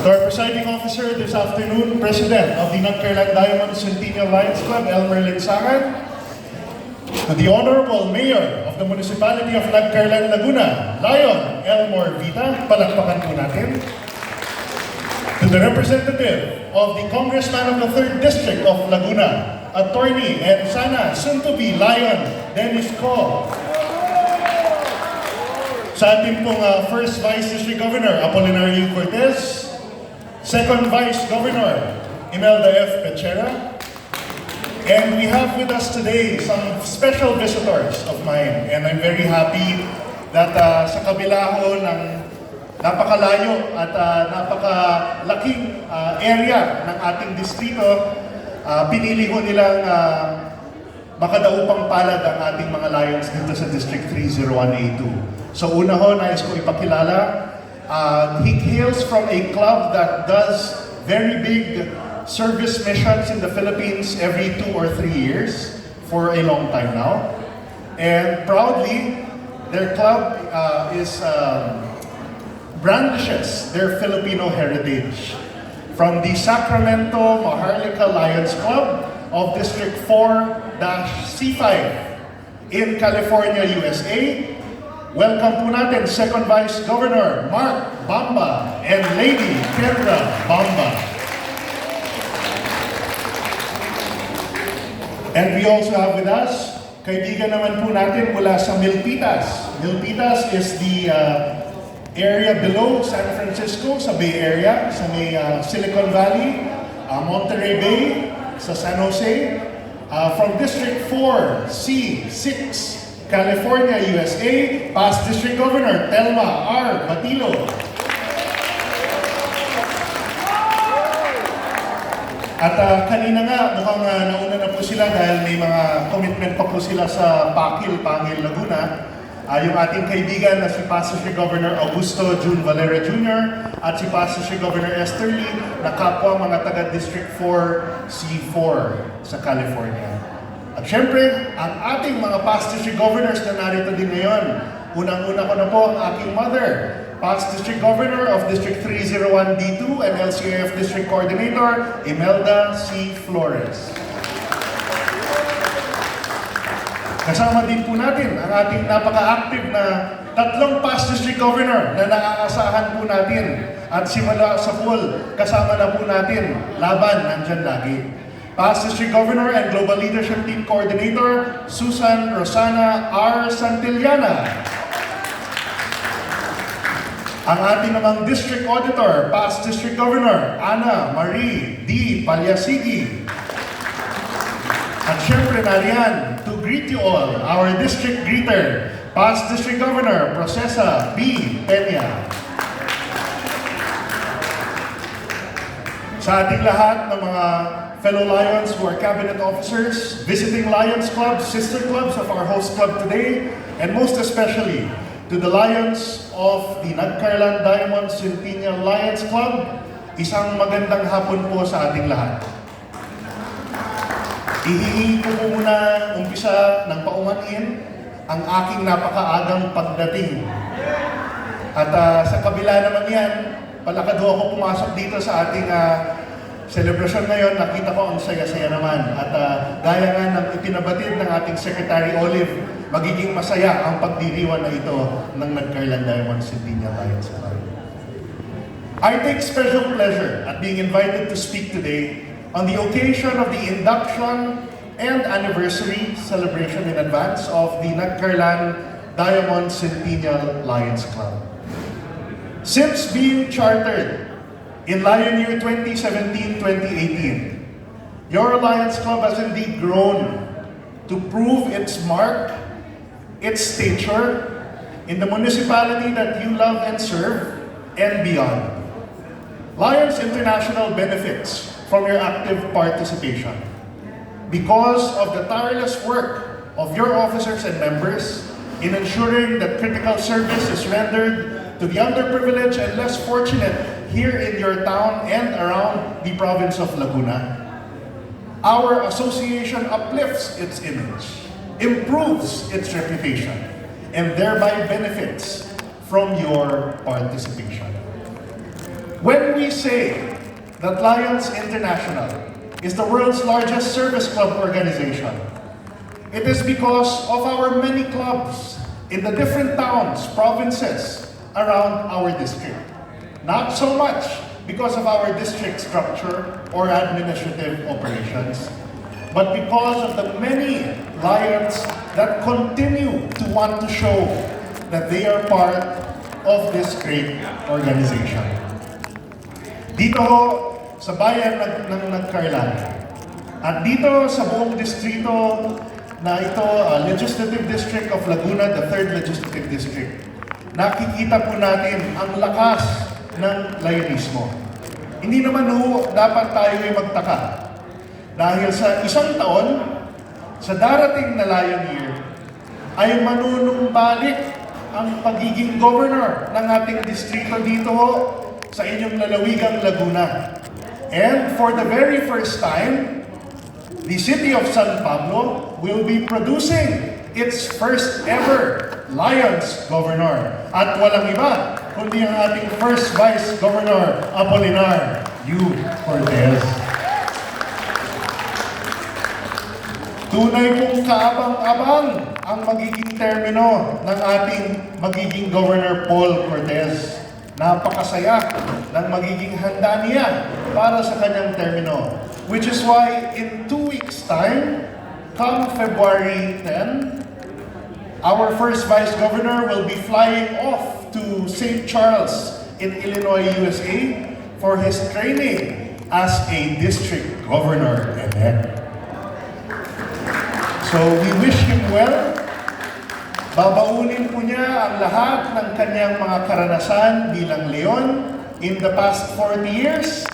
To our presiding officer this afternoon, President of the Nagcarlan Diamond Centennial Lions Club, Elmer Linsangan. To the Honorable Mayor of the Municipality of Nagcarlan, Laguna, Lion Elmore Vita, palakpakan po natin. To the representative of the Congressman of the 3rd District of Laguna, Attorney and sana soon-to-be Lion Dennis Co. Sa ating pong First Vice District Governor, Apolinario Cortez. Second Vice Governor, Imelda F. Pechera. And we have with us today some special visitors of mine. And I'm very happy that sa kabila ho ng napakalayo at napakalaking area ng ating distrito, pinili ho nilang makadaupang palad ang ating mga Lions dito sa District 301A2. So una ho, nais ko ipakilala, he hails from a club that does very big service missions in the Philippines every 2 or 3 years for a long time now. And proudly, their club brandishes their Filipino heritage. From the Sacramento Maharlika Lions Club of District 4-C5 in California, USA. Welcome po natin Second Vice Governor Mark Bamba and Lady Kendra Bamba. And we also have with us, kaibigan naman po natin mula sa Milpitas. Milpitas is the area below San Francisco, sa Bay Area, sa may Silicon Valley, Monterey Bay, sa San Jose. From District 4-C6, California, USA, past District Governor Telma R. Batilo. At kanina nga, mukhang nauna na po sila dahil may mga commitment pa po sila sa Pakil, Pangil, Laguna. Yung ating kaibigan na si past District Governor Augusto June Valera Jr. at si past District Governor Esther Lee na kapwa mga taga District 4-C4 sa California. At syempre, ang ating mga past district governors na narito din ngayon. Unang-una ko na po ang aking mother, past district governor of District 301D2 and LCAF District Coordinator, Imelda C. Flores. Kasama din po natin ang ating napaka-active na tatlong past district governor na naaasahan po natin. At simula sa pool, kasama na po natin, laban, nandyan lagi. Past District Governor and Global Leadership Team Coordinator, Susan Rosana R. Santillana. Ang ating namang District Auditor, Past District Governor, Ana Marie D. Palyasigi. At syempre nariyan, to greet you all, our District Greeter, Past District Governor, Procesa B. Peña. Sa ating lahat ng mga fellow Lions who are cabinet officers, visiting Lions clubs, sister clubs of our host club today, and most especially to the Lions of the Nagcarlan Diamond Centennial Lions Club, isang magandang hapon po sa ating lahat. Ihihingi ko po muna umpisa ng paumanhin ang aking napakaagang pagdating. At sa kabila naman yan, palakad ho ako pumasok dito sa ating selebrasyon ngayon, nakita ko ang saya-saya naman. At gaya nga ng ipinabatid ng ating Secretary Olive, magiging masaya ang pagdiriwan na ito ng Nagcarlan Diamond Centennial Lions Club. I take special pleasure at being invited to speak today on the occasion of the induction and anniversary celebration in advance of the Nagcarlan Diamond Centennial Lions Club. Since being chartered in Lion Year 2017-2018, your Lions Club has indeed grown to prove its mark, its stature in the municipality that you love and serve, and beyond. Lions International benefits from your active participation because of the tireless work of your officers and members in ensuring that critical service is rendered to the underprivileged and less fortunate here in your town and around the province of Laguna. Our association uplifts its image, improves its reputation, and thereby benefits from your participation. When when we say that Lions International is the world's largest service club organization, it is because of our many clubs in the different towns, provinces around our district. Not so much because of our district structure or administrative operations, but because of the many Lions that continue to want to show that they are part of this great organization. Dito ho, sa bayan ng Nagcarlan, at dito sa buong distrito na ito, Legislative District of Laguna, the 3rd Legislative District, nakikita po natin ang lakas ng Lionismo. Hindi naman ho dapat tayo ay magtaka. Dahil sa isang taon, sa darating na Lion Year, ay manunumbalik ang pagiging governor ng ating distrito dito ho sa inyong lalawigang Laguna. And for the very first time, the city of San Pablo will be producing its first ever Lions Governor. At walang iba, kundi ang ating first Vice Governor, Apolinar U. Cortez. Tunay pong kaabang-abang ang magiging termino ng ating magiging Governor Paul Cortez. Napakasaya ng magiging handa niya para sa kanyang termino. Which is why in 2 weeks' time, come February 10, our first Vice Governor will be flying off to St. Charles in Illinois, USA for his training as a District Governor-elect. So we wish him well. Babaunin po niya ang lahat ng kanyang mga karanasan bilang leon in the past 40 years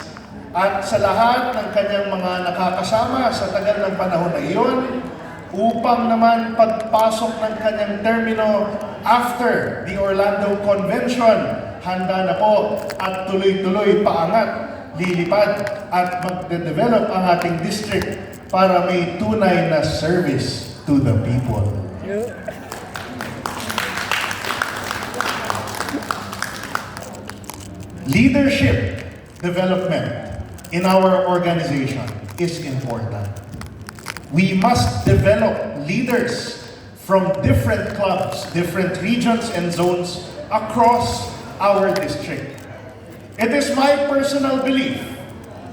at sa lahat ng kanyang mga nakakasama sa tagal ng panahon na iyon upang naman pagpasok ng kanyang termino after the Orlando Convention, handa na po at tuloy-tuloy paangat, lilipad at magde-develop ang ating district para may tunay na service to the people. Leadership development in our organization is important. We must develop leaders from different clubs, different regions and zones across our district. It is my personal belief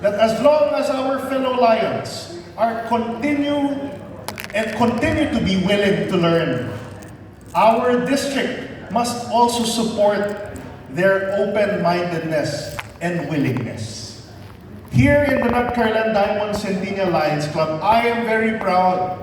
that as long as our fellow Lions are continue to be willing to learn, our district must also support their open-mindedness and willingness. Here in the Nagcarlan Diamond Centennial Lions Club, I am very proud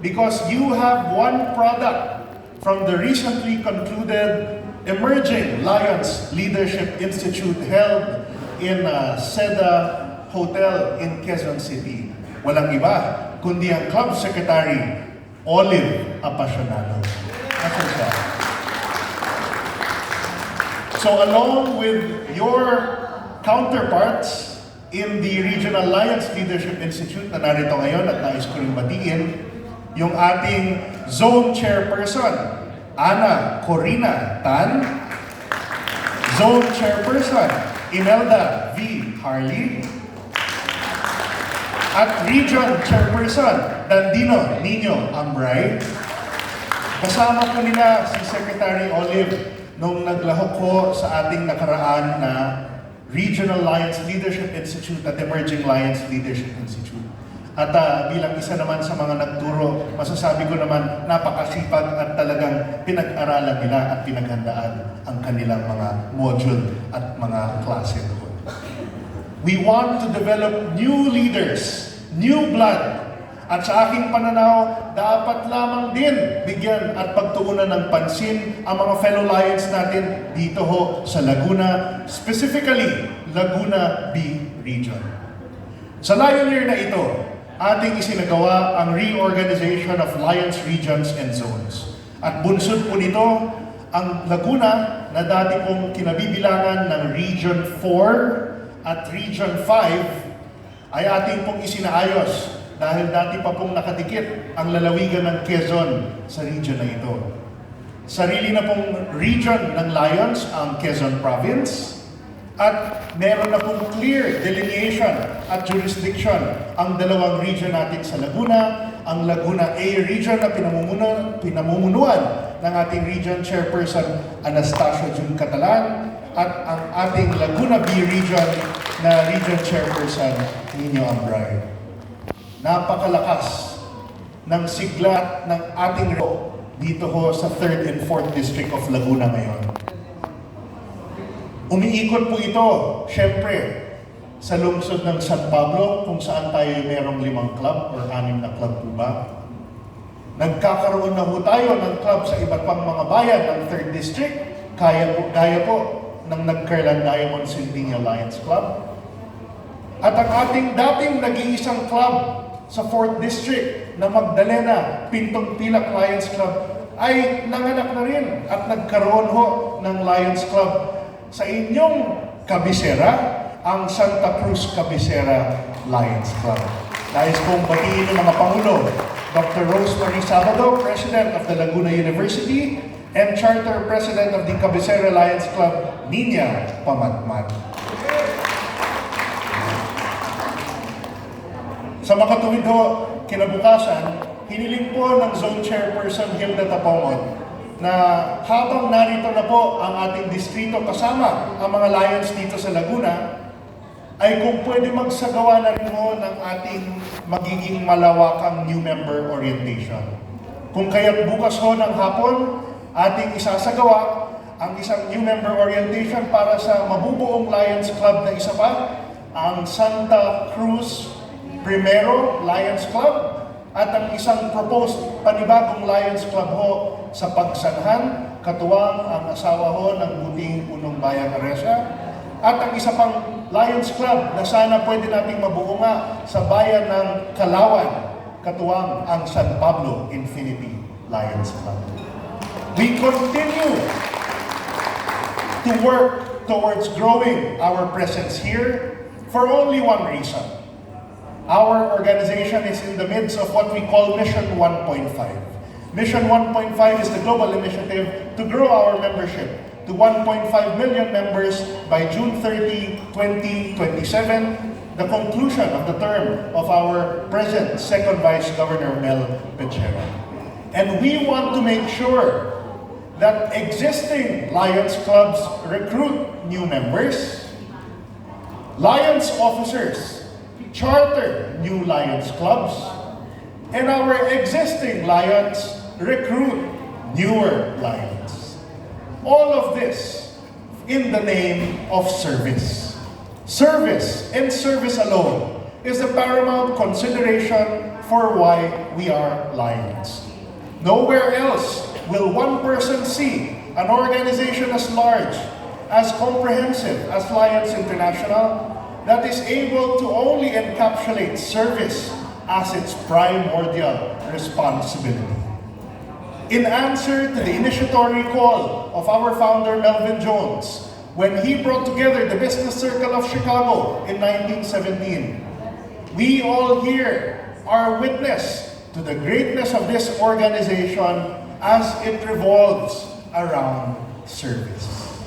because you have one product from the recently concluded Emerging Lions Leadership Institute held in Seda Hotel in Quezon City. Walang iba, kundi ang Club Secretary, Olive Apasionado. Asan siya? So along with your counterparts in the Regional Lions Leadership Institute na narito ngayon at nais ko rin batiin, yung ating Zone Chairperson, Ana Corina Tan, Zone Chairperson, Imelda V. Harley, at Region Chairperson, Dandino Nino Ambray. Kasama po nila si Secretary Olive nung naglahok ko sa ating nakaraan na Regional Lions Leadership Institute at Emerging Lions Leadership Institute. At bilang isa naman sa mga nagturo, masasabi ko naman napakasipag at talagang pinag-aralan nila at pinaghandaan ang kanilang mga module at mga klase doon. We want to develop new leaders, new blood. At sa aking pananaw, dapat lamang din bigyan at pagtuunan ng pansin ang mga fellow Lions natin dito ho sa Laguna, specifically Laguna B Region. Sa Lion Year na ito, ating isinagawa ang reorganization of Lions Regions and Zones. At bunsod po nito, ang Laguna na dati pong kinabibilangan ng Region 4 at Region 5 ay ating pong isinaayos dahil dati pa pong nakadikit ang lalawigan ng Quezon sa region na ito. Sarili na pong region ng Lions ang Quezon Province, At meron na pong clear delineation at jurisdiction ang dalawang region natin sa Laguna, ang Laguna A region na pinamumunuan ng ating region chairperson Anastasio Jun Catalan at ang ating Laguna B region na region chairperson Nino Ambray. Napakalakas ng sigla ng ating dito ho sa 3rd and 4th District of Laguna ngayon. Umiikot po ito, syempre, sa lungsod ng San Pablo, kung saan tayo merong 5 club or 6 na club po ba. Nagkakaroon na po tayo ng club sa iba't pang mga bayan ng 3rd District, gaya po ng Nagcarlan Diamond Centennial Lions Club. At ang ating dating nag-iisang club sa 4th District na Magdalena Pintong Pilak Lions Club ay nanganak na rin at nagkaroon ho ng Lions Club sa inyong kabisera, ang Santa Cruz Cabecera Lions Club. Nais kong batiin ng mga Pangulo, Dr. Rosemary Sabado, President of the Laguna University, and Charter President of the Cabecera Lions Club, Nina Pamatmat. Sa makatuwid ho, kinabukasan, hiniling po ng Zone Chairperson Hilda Tapongod na habang narito na po ang ating distrito kasama ang mga Lions dito sa Laguna, ay kung pwede magsagawa na rin mo ng ating magiging malawakang new member orientation. Kung kaya't bukas ho ng hapon, ating isasagawa ang isang new member orientation para sa mabubuong Lions Club na isa pa, ang Santa Cruz Primero Lions Club, at ang isang proposed panibagong Lions Club ho sa Pagsanhan, katuwang ang asawa ho ng buting punong bayang Aresya, at ang isa pang Lions Club na sana pwede nating mabuo nga sa bayan ng Kalawan, katuwang ang San Pablo Infinity Lions Club. We continue to work towards growing our presence here for only one reason. Our organization is in the midst of what we call Mission 1.5. Mission 1.5 is the global initiative to grow our membership to 1.5 million members by June 30, 2027, the conclusion of the term of our present Second Vice Governor Mel Pechera. And we want to make sure that existing Lions clubs recruit new members, Lions officers charter new Lions clubs, and our existing Lions recruit newer Lions. All of this in the name of service. Service and service alone is the paramount consideration for why we are Lions. Nowhere else will one person see an organization as large, as comprehensive as Lions International that is able to only encapsulate service as its primordial responsibility. In answer to the initiatory call of our founder Melvin Jones, when he brought together the Business Circle of Chicago in 1917, we all here are witness to the greatness of this organization as it revolves around service.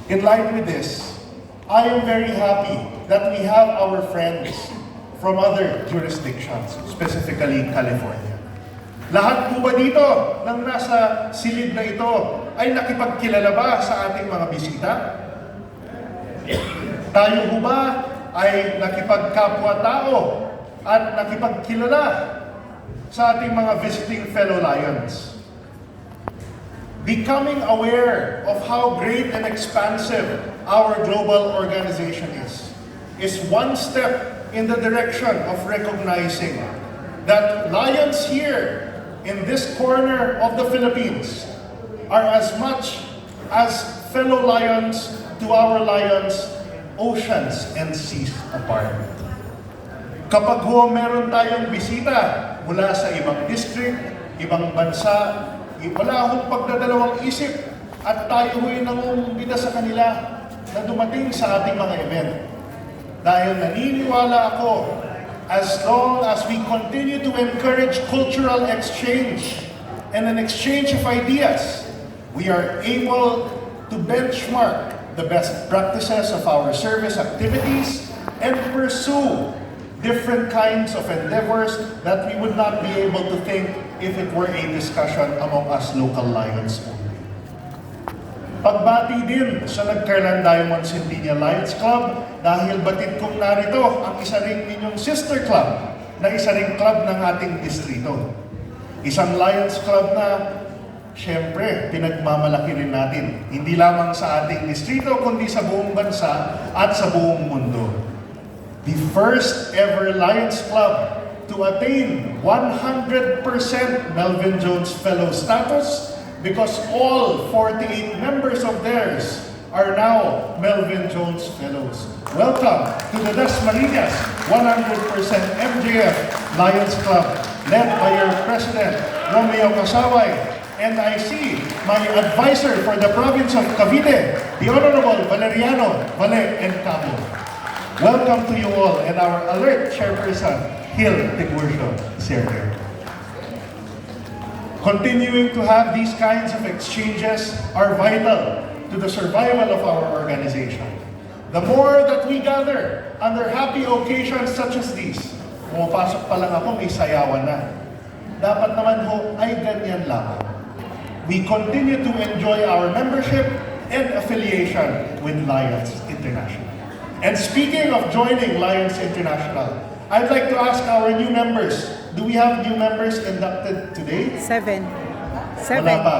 In line with this, I am very happy that we have our friends from other jurisdictions, specifically California. Lahat po ba dito nang nasa silid na ito ay nakipagkilala ba sa ating mga bisita? Tayo po ba ay nakipagkapwa-tao at nakipagkilala sa ating mga visiting fellow Lions? Becoming aware of how great and expansive our global organization is one step in the direction of recognizing that Lions here in this corner of the Philippines are as much as fellow Lions to our Lions, oceans and seas apart. Kapag ho meron tayong bisita mula sa ibang district, ibang bansa, wala akong pagdadalawang isip at tayo ho'y nangungumbida sa kanila na dumating sa ating mga event. Dahil naniniwala ako, as long as we continue to encourage cultural exchange and an exchange of ideas, we are able to benchmark the best practices of our service activities and pursue different kinds of endeavors that we would not be able to think if it were a discussion among us local Lions only. Pagbati din sa Nagkarlan Diamond Centennial Lions Club dahil batid kong narito ang isa rin ninyong sister club na isa ring club ng ating distrito. Isang Lions Club na siyempre pinagmamalaki rin natin, hindi lamang sa ating distrito kundi sa buong bansa at sa buong mundo. The first ever Lions Club to attain 100% Melvin Jones Fellow status because all 48 members of theirs are now Melvin Jones Fellows. Welcome to the Dasmariñas 100% MJF Lions Club led by your President, Romeo Casaway. And I see my advisor for the province of Cavite, the Honorable Valeriano Vale and Cabo. Welcome to you all and our alert chairperson, Gil Tigurcio Sergio. Continuing to have these kinds of exchanges are vital to the survival of our organization. The more that we gather under happy occasions such as these, pumapasok pa lang ako, may sayawan na. Dapat naman ho ay ganyan lang. We continue to enjoy our membership and affiliation with Lions International. And speaking of joining Lions International, I'd like to ask our new members, do we have new members inducted today? 7. Wala pa.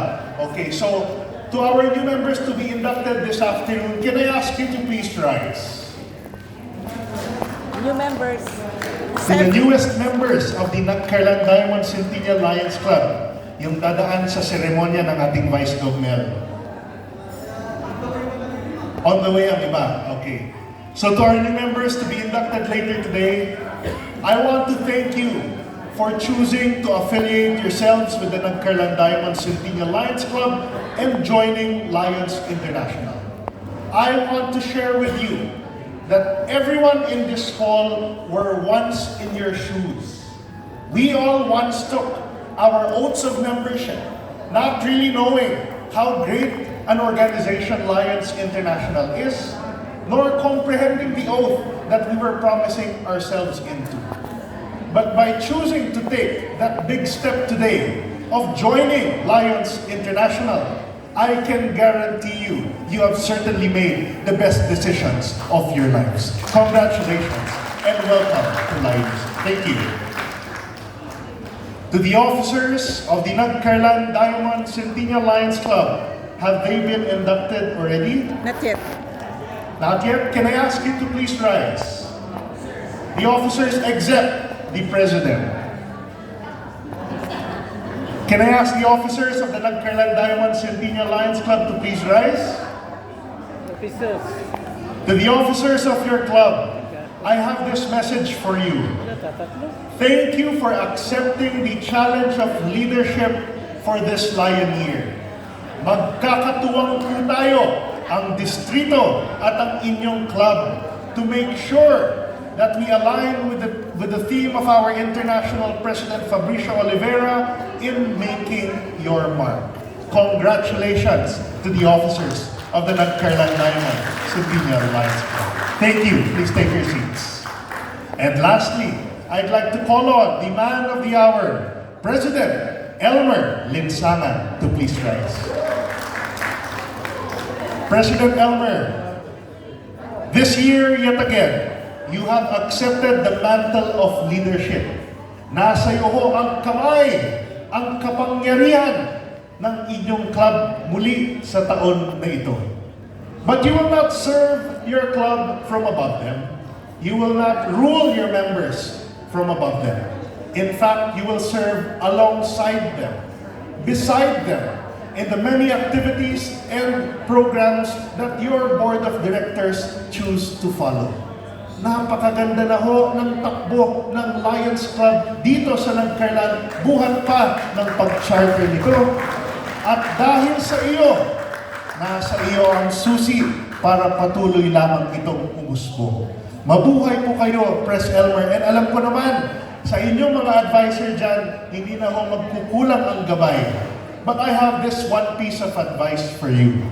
Okay, so to our new members to be inducted this afternoon, can I ask you to please rise? New members. To the newest members of the Nagkarlan Diamond Centennial Lions Club, yung dadaan sa seremonya ng ating Vice Gov Mel. On the way ang iba. Okay. So to our new members to be inducted later today, I want to thank you for choosing to affiliate yourselves with the Nagkarlan Diamond Centennial Lions Club and joining Lions International. I want to share with you that everyone in this hall were once in your shoes. We all once took our oaths of membership, not really knowing how great an organization Lions International is, nor comprehending the oath that we were promising ourselves into. But by choosing to take that big step today of joining Lions International, I can guarantee you, you have certainly made the best decisions of your lives. Congratulations and welcome to Lions. Thank you. To the officers of the Nagkarlan Diamond Centennial Lions Club, have they been inducted already? Not yet. Not yet. Can I ask you to please rise? The officers except the President. Can I ask the officers of the Nagkarlan Diamond Centennial Lions Club to please rise? Officers. To the officers of your club, I have this message for you. Thank you for accepting the challenge of leadership for this Lion Year. Magkakatuwang po tayo, ang distrito at ang inyong club, to make sure that we align with the theme of our International President Fabricio Oliveira in making your mark. Congratulations to the officers of the Nagkarlan Diamond Centennial Lions Club. Thank you. Please take your seats. And lastly, I'd like to call on the man of the hour, President Elmer Linsangan, to please rise. President Elmer, this year yet again, you have accepted the mantle of leadership. Nasa iyo ho ang kamay, ang kapangyarihan ng inyong club muli sa taon na ito. But you will not serve your club from above them. You will not rule your members from above them. In fact, you will serve alongside them, beside them, in the many activities and programs that your board of directors choose to follow. Napakaganda na ho ng takbo ng Lions Club dito sa Nagkarlan, buhat pa ng pag-charter nito. At dahil sa iyo, nasa iyo ang susi para patuloy lamang itong umusbong. Mabuhay po kayo, Pres Elmer. And alam ko naman, sa inyong mga advisor dyan, hindi na ho magkukulang ang gabay. But I have this one piece of advice for you.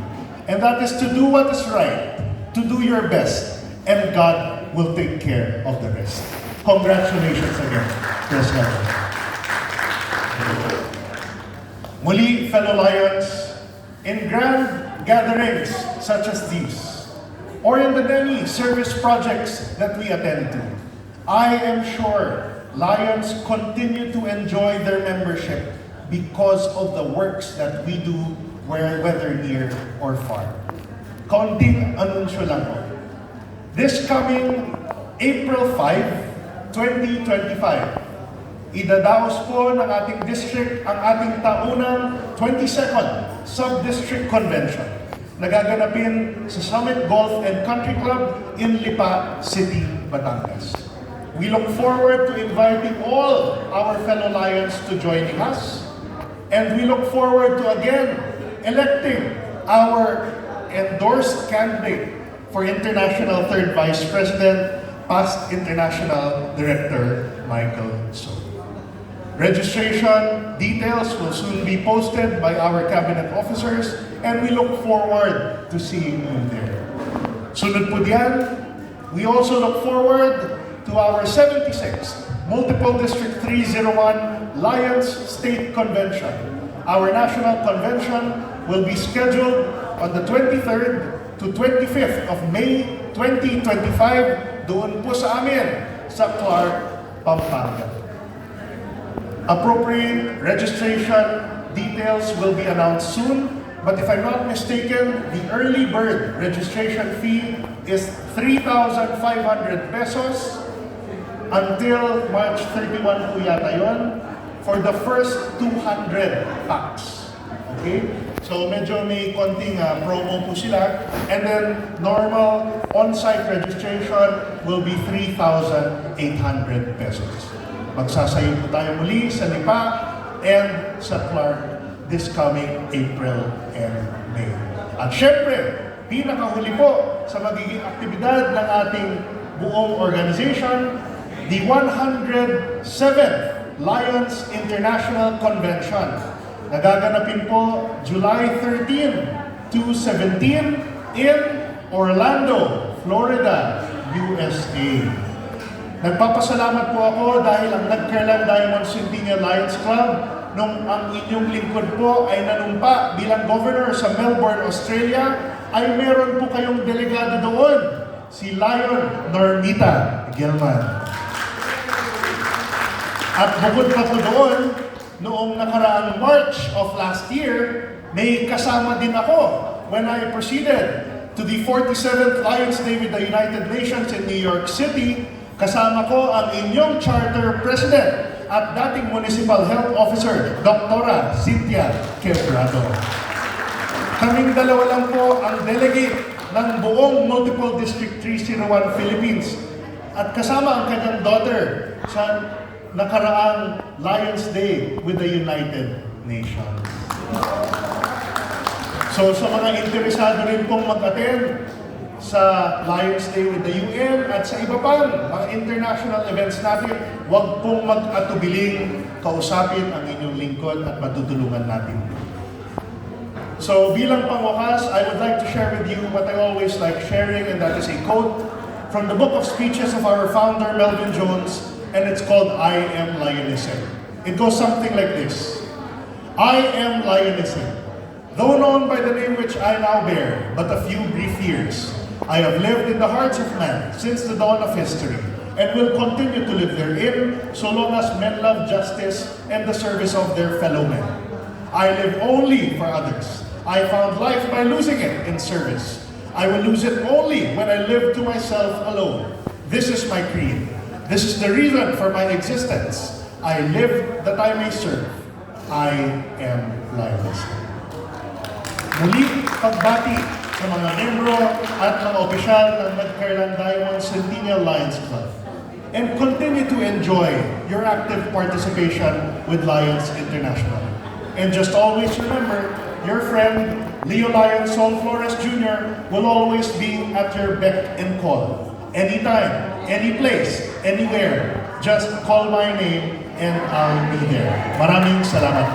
And that is to do what is right, to do your best, and God will take care of the rest. Congratulations again, President. Muli, fellow Lions, in grand gatherings such as these, or in the many service projects that we attend to, I am sure Lions continue to enjoy their membership because of the works that we do, whether near or far. Kaunting anunsyo lang po. This coming April 5, 2025, idadaos po ng ating district ang ating taunang 22nd Sub-District Convention na gaganapin sa Summit Golf and Country Club in Lipa City, Batangas. We look forward to inviting all our fellow Lions to joining us, and we look forward to again electing our endorsed candidate for International Third Vice President, past International Director Michael So. Registration details will soon be posted by our cabinet officers, and we look forward to seeing you there. Sunod po diyan, we also look forward to our 76th Multiple District 301 Lions State Convention. Our national convention will be scheduled on the 23rd to 25th of May 2025 doon po sa amin sa Clark, Pampanga. Appropriate registration details will be announced soon, but if I'm not mistaken, the early bird registration fee is 3,500 pesos until March 31 po yata yun for the first 200 packs. Okay? So medyo may konting promo po sila, and then normal on-site registration will be 3,800 pesos. Magsasayin po tayo muli sa Lipa and sa Clark this coming April and May. At syempre, pinakahuli po sa magiging aktibidad ng ating buong organization, the 107th Lions International Convention. Nagaganapin po July 13 to 17 in Orlando, Florida, USA. Nagpapasalamat po ako dahil ang Nagkarlan Diamond Centennial Lions Club nung ang inyong lingkod po ay nanumpa bilang governor sa Melbourne, Australia, ay meron po kayong delegado doon, si Lion Normita Gilman. At bukod pa po doon, noong nakaraang March of last year, may kasama din ako when I proceeded to the 47th Lions Day with the United Nations in New York City. Kasama ko ang inyong Charter President at dating Municipal Health Officer, Dr. Cynthia Quebrado. Kaming dalawa lang po ang delegate ng buong Multiple District 301 Philippines at kasama ang kanyang daughter sa nakaraang Lions Day with the United Nations. So sa mga interesado rin pong mag-attend sa Lions Day with the UN at sa iba pang mga international events natin, huwag pong mag-atubiling kausapin ang inyong lingkod at matutulungan natin. So bilang pangwakas, I would like to share with you what I always like sharing, and that is a quote from the book of speeches of our founder, Melvin Jones, and it's called I Am Lionism. It goes something like this. I am Lionism, though known by the name which I now bear, but a few brief years. I have lived in the hearts of men since the dawn of history, and will continue to live therein so long as men love justice and the service of their fellow men. I live only for others. I found life by losing it in service. I will lose it only when I live to myself alone. This is my creed. This is the reason for my existence. I live that I may serve. I am Lioness. Muli, pagbati sa mga membro at mga opisyal ng Nagkarlan Diamond Centennial Lions Club, and continue to enjoy your active participation with Lions International. And just always remember, your friend Leo Lion Sol Flores Jr. will always be at your beck and call. Anytime, any place, anywhere, just call my name and I'll be there. Maraming salamat.